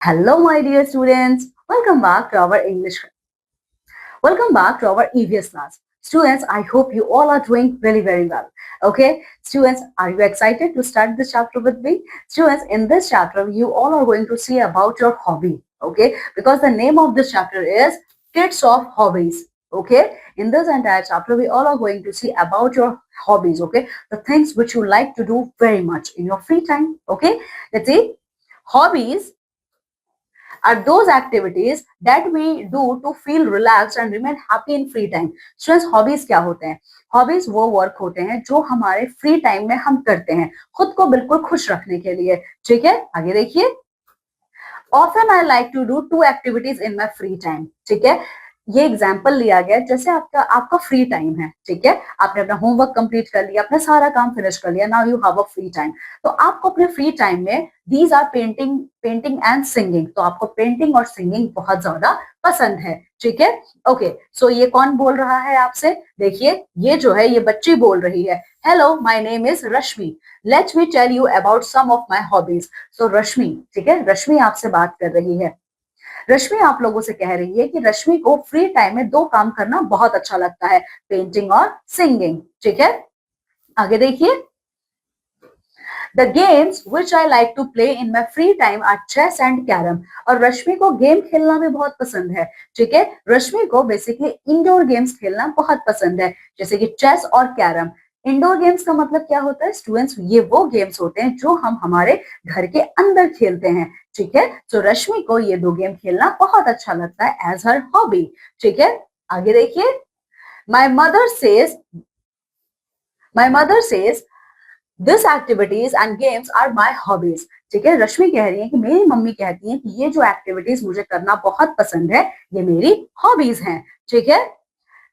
Hello, my dear students. Welcome back to our English. Welcome back to our EVS class. Students, I hope you all are doing really very well. Okay, students, are you excited to start this chapter with me? Students, in this chapter, you all are going to see about your hobby. Okay, because the name of this chapter is Kids of Hobbies. Okay, in this entire chapter, we all are going to see about your hobbies. Okay, the things which you like to do very much in your free time. Okay, let's see. Hobbies are those activities that we do to feel relaxed and remain happy in free time. Students hobbies क्या होते हैं? Hobbies वो work होते हैं जो हमारे free time में हम करते हैं खुद को बिल्कुल खुश रखने के लिए. ठीक है, आगे देखिए. Often I like to do two activities in my free time. ठीक है, ये एग्जाम्पल लिया गया जैसे आपका आपका फ्री टाइम है. ठीक है, आपने अपना होमवर्क कंप्लीट कर लिया, अपना सारा काम फिनिश कर लिया, now you have a free time. तो आपको अपने फ्री टाइम में these are painting and singing. तो आपको पेंटिंग और सिंगिंग बहुत ज्यादा पसंद है. ठीक है, ओके. सो ये कौन बोल रहा है आपसे? देखिए, ये जो है ये बच्ची बोल रही है. Hello, my name is Rashmi. Let me tell you about some of my hobbies. So Rashmi, ठीक है, रश्मि आपसे बात कर रही है. रश्मि आप लोगों से कह रही है कि रश्मि को फ्री टाइम में दो काम करना बहुत अच्छा लगता है, पेंटिंग और सिंगिंग. ठीक है, आगे देखिए. The games which I like to play in my free time are chess and carrom. और रश्मि को गेम खेलना भी बहुत पसंद है. ठीक है, रश्मि को बेसिकली इंडोर गेम्स खेलना बहुत पसंद है, जैसे कि चेस और कैरम. इंडोर गेम्स का मतलब क्या होता है स्टूडेंट्स? ये वो गेम्स होते हैं जो हम हमारे घर के अंदर खेलते हैं. ठीक है, तो रश्मि को ये दो गेम खेलना बहुत अच्छा लगता है एज हर हॉबी. ठीक है, आगे देखिए. My mother says this activities and games are my hobbies. ठीक है, रश्मि कह रही है कि मेरी मम्मी कहती है कि ये जो एक्टिविटीज मुझे करना बहुत पसंद है ये मेरी हॉबीज हैं. ठीक है.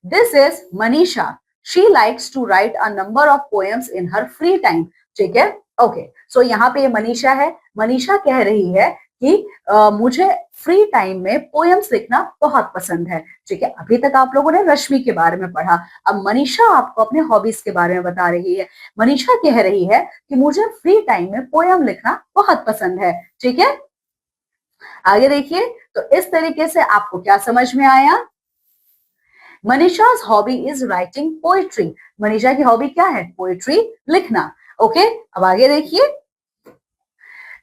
This is Manisha. She likes to write a number of poems in her free time. ठीक है, ओके. सो यहाँ पे ये मनीषा है. मनीषा कह रही है कि मुझे फ्री टाइम में पोएम्स लिखना बहुत पसंद है. ठीक है, अभी तक आप लोगों ने रश्मि के बारे में पढ़ा, अब मनीषा आपको अपने हॉबीज के बारे में बता रही है. मनीषा कह रही है कि मुझे फ्री टाइम में पोएम लिखना बहुत पसंद है. ठीक है, आगे देखिए. तो इस तरीके से आपको क्या समझ में आया? Manisha's hobby is writing poetry. Manisha की हॉबी क्या है? पोएट्री लिखना. ओके, अब आगे देखिए.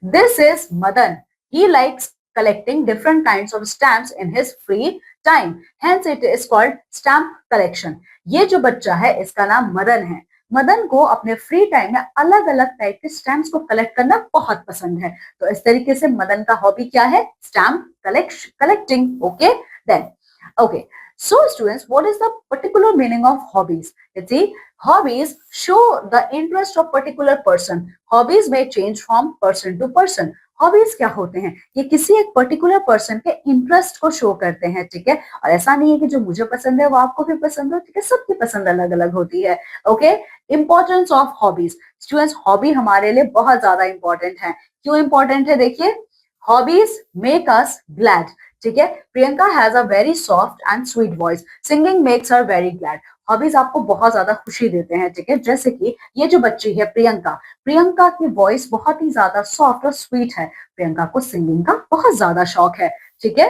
This is Madan. He likes collecting different kinds of stamps in his free time. Hence it is called stamp collection. ये जो बच्चा है इसका नाम मदन है. मदन को अपने फ्री टाइम में अलग अलग टाइप के स्टैम्प्स को कलेक्ट करना बहुत पसंद है. तो इस तरीके से मदन का हॉबी क्या है? Stamp collecting. Okay, then okay. So students, what is the particular meaning of hobbies? Let's see. Hobbies show the interest of particular person. Hobbies may change from person to person. Hobbies क्या होते हैं? ये किसी एक particular person के interest को show करते हैं. ठीक है, और ऐसा नहीं है कि जो मुझे पसंद है वो आपको भी पसंद हो. ठीक है, सबकी पसंद अलग अलग होती है. Okay, importance of hobbies. Students, hobby हमारे लिए बहुत ज्यादा इंपॉर्टेंट है. क्यों इंपॉर्टेंट है? देखिए, हॉबीज मेक अस ग्लैड. ठीक है, Priyanka has a very soft and sweet voice. Singing makes her very glad. Hobbies आपको बहुत ज्यादा खुशी देते हैं. ठीक है, जैसे कि ये जो बच्ची है प्रियंका, प्रियंका की वॉइस बहुत ही ज्यादा सॉफ्ट और स्वीट है. प्रियंका को सिंगिंग का बहुत ज्यादा शौक है. ठीक है,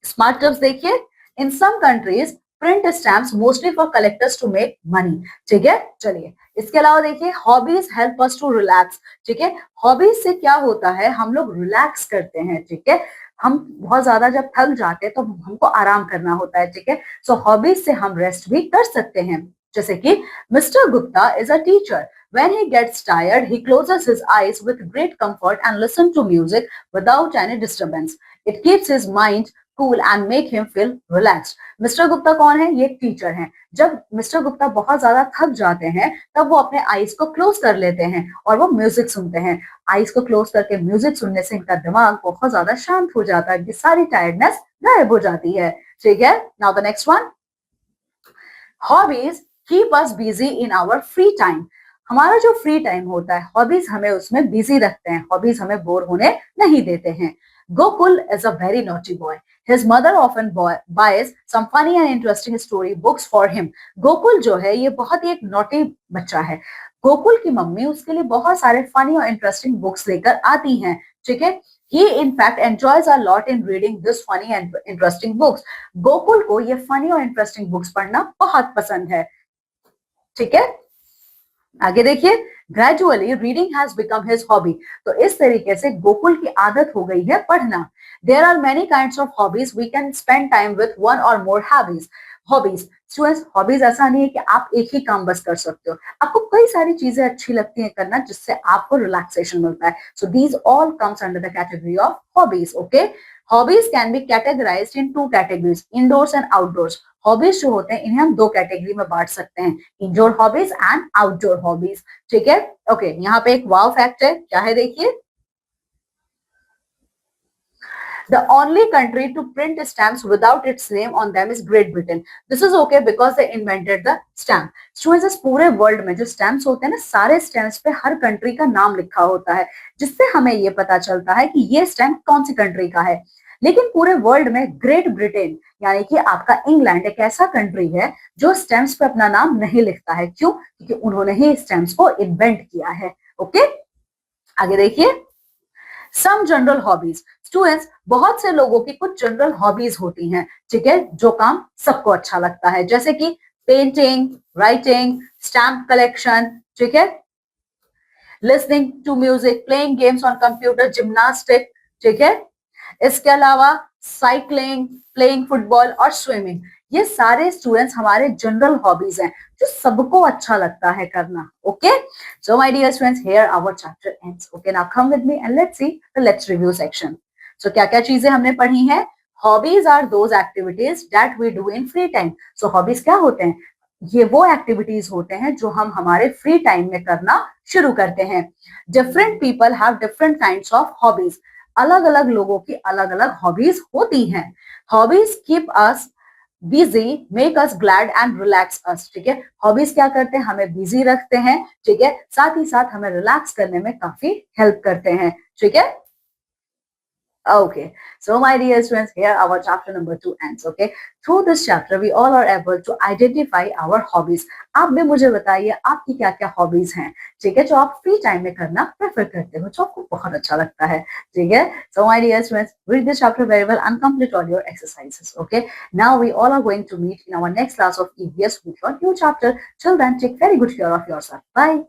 स्मार्ट टिप्स देखिए. In some countries print stamps mostly for collectors to make money. ठीक है, चलिए इसके अलावा देखिए, hobbies help us to relax. ठीक है, हॉबीज से क्या होता है? हम लोग रिलैक्स करते हैं. ठीक है, हम बहुत ज्यादा जब थक जाते हैं तो हमको आराम करना होता है. ठीक है, सो हॉबीज से हम रेस्ट भी कर सकते हैं. जैसे कि mister Gupta is a teacher. When he gets tired, he closes his eyes with great comfort and listens to music without any disturbance. It keeps his mind cool and make him feel relaxed. Mister Gupta कौन है? ये teacher हैं. जब mister Gupta बहुत ज्यादा थक जाते हैं तब वो अपने आईज को क्लोज कर लेते हैं और वो म्यूजिक सुनते हैं. आईज को क्लोज करके म्यूजिक सुनने से इनका दिमाग बहुत ज्यादा शांत हो जाता है, सारी टायर्डनेस गायब हो जाती है. ठीक है, now the next one. Hobbies keep us busy in our free time. हमारा जो फ्री टाइम होता है हॉबीज हमें उसमें बिजी रखते हैं. हॉबीज हमें बोर होने नहीं देते हैं. Gokul is a very naughty boy. His mother often buys some funny and interesting story books for him. Gokul जो है ये बहुत ही एक नॉटी बच्चा है. गोकुल की मम्मी उसके लिए बहुत सारे फनी और इंटरेस्टिंग बुक्स लेकर आती हैं. ठीक है, He in fact enjoys a lot in reading this funny and interesting books. Gokul को ये फनी और इंटरेस्टिंग बुक्स पढ़ना बहुत पसंद है. ठीक है, आगे देखिए. Gradually reading has become his hobby. तो इस तरीके से गोकुल की आदत हो गई है पढ़ना. There are many kinds of hobbies. We can spend time with one or more hobbies. Students, hobbies ऐसा नहीं है कि आप एक ही काम बस कर सकते हो. आपको कई सारी चीजें अच्छी लगती हैं करना जिससे आपको रिलैक्सेशन मिलता है. So these all comes under the category of hobbies. Okay, hobbies can be categorized in two categories, indoors and outdoors. Hobbies जो होते हैं इन्हें हम दो कैटेगरी में बांट सकते हैं, indoor hobbies and outdoor hobbies. ठीक है, ओके, यहाँ पे एक वाव फैक्ट है, क्या है देखिए. The only country to print stamps without its name on them is Great Britain. This is okay because they invented the stamp. Students, इस पूरे वर्ल्ड में जो स्टैम्प्स होते हैं ना, सारे स्टैम्प्स पे हर कंट्री का नाम लिखा होता है, जिससे हमें ये पता चलता है कि ये स्टैम्प कौन सी कंट्री का है. लेकिन पूरे वर्ल्ड में ग्रेट ब्रिटेन यानी कि आपका इंग्लैंड एक ऐसा कंट्री है जो स्टैम्प्स पे अपना नाम नहीं लिखता है. क्यों? क्योंकि उन्होंने ही स्टैम्प्स को इन्वेंट किया है. ओके, आगे देखिए. Some general hobbies. स्टूडेंट्स, बहुत से लोगों की कुछ जनरल हॉबीज होती हैं, ठीक है, जो काम सबको अच्छा लगता है, जैसे कि पेंटिंग, राइटिंग, स्टैम्प कलेक्शन, ठीक है, listening to music, playing games on computer, gymnastic, ठीक है, इसके अलावा साइकिलिंग, प्लेइंग फुटबॉल और स्विमिंग. ये सारे स्टूडेंट्स हमारे जनरल हॉबीज हैं जो सबको अच्छा लगता है करना. Okay, so my dear students, here our chapter ends. Okay, now come with me and let's see the let's review section. So क्या क्या चीजें हमने पढ़ी हैं. Hobbies are those activities that we do in free time. So hobbies क्या होते हैं? ये वो एक्टिविटीज होते हैं जो हम हमारे फ्री टाइम में करना शुरू करते हैं. Different people have different kinds of hobbies. अलग अलग लोगों की अलग अलग हॉबीज होती हैं. Hobbies keep us busy, make us glad and relax us. ठीक है, हॉबीज क्या करते हैं? हमें बिजी रखते हैं, ठीक है, साथ ही साथ हमें रिलैक्स करने में काफी हेल्प करते हैं. ठीक है, okay, so my dear students, here our chapter number 2 ends. Okay, through this chapter we all are able to identify our hobbies. आप भी मुझे बताइए आपकी क्या क्या हॉबीज हैं, ठीक है, जो आप फ्री टाइम में करना प्रेफर करते हो, जो आपको बहुत अच्छा लगता है. ठीक है, so my dear students, read this chapter very well and complete all your exercises. Okay, now we all are going to meet in our next class of EVS with your new chapter. Till then, take very good care of yourself. Bye.